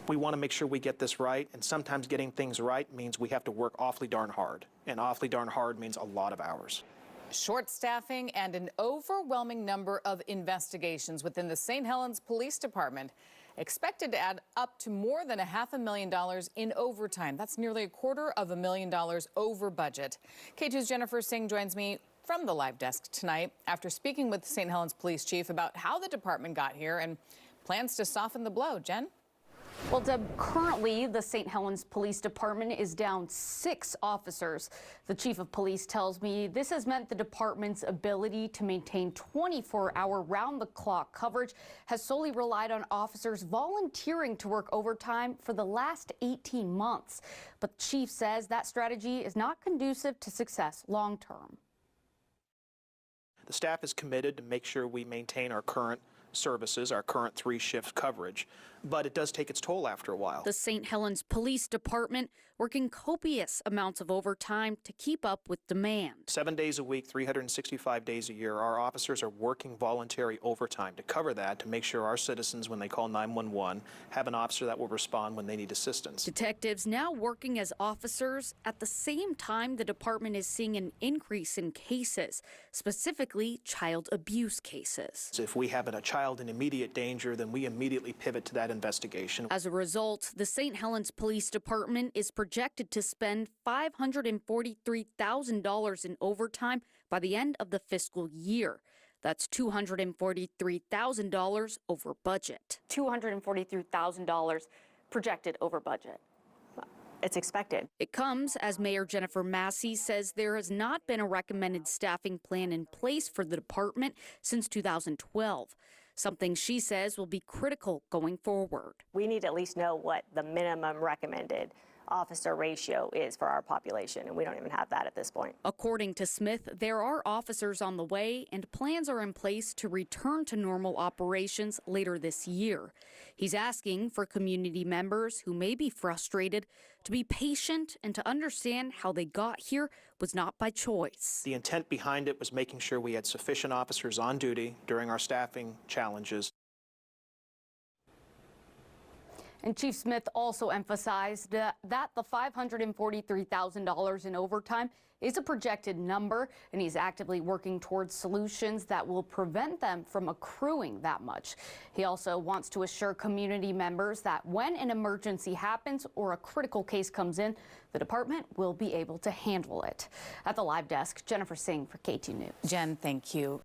We want to make sure we get this right, and sometimes getting things right means we have to work awfully darn hard, and awfully darn hard means a lot of hours. Short staffing and an overwhelming number of investigations within the St. Helens Police Department expected to add up to more than $500,000 in overtime. That's nearly $250,000 over budget. K2's Jennifer Singh joins me from the live desk tonight after speaking with St. Helens Police Chief about how the department got here and plans to soften the blow. Jen? Well, Deb, currently the St. Helens Police Department is down 6 officers. The chief of police tells me this has meant the department's ability to maintain 24-hour round-the-clock coverage has solely relied on officers volunteering to work overtime for the last 18 months. But the chief says that strategy is not conducive to success long-term. The staff is committed to make sure we maintain our current services, our current 3-shift coverage, but it does take its toll after a while. The St. Helens Police Department working copious amounts of overtime to keep up with demand. 7 days a week, 365 days a year, our officers are working voluntary overtime to cover that, to make sure our citizens, when they call 911, have an officer that will respond when they need assistance. Detectives now working as officers at the same time the department is seeing an increase in cases, specifically child abuse cases. If we have a child in immediate danger, then we immediately pivot to that investigation. As a result, the St. Helens Police Department is projected to spend $543,000 in overtime by the end of the fiscal year. That's $243,000 over budget. $243,000 projected over budget. It's expected. It comes as Mayor Jennifer Massey says there has not been a recommended staffing plan in place for the department since 2012. Something she says will be critical going forward. We need to at least know what the minimum recommended officer ratio is for our population, and we don't even have that at this point. According to Smith, there are officers on the way and plans are in place to return to normal operations later this year. He's asking for community members who may be frustrated to be patient and to understand how they got here was not by choice. The intent behind it was making sure we had sufficient officers on duty during our staffing challenges. And Chief Smith also emphasized that the $543,000 in overtime is a projected number, and he's actively working towards solutions that will prevent them from accruing that much. He also wants to assure community members that when an emergency happens or a critical case comes in, the department will be able to handle it. At the live desk, Jennifer Singh for K2 News. Jen, thank you.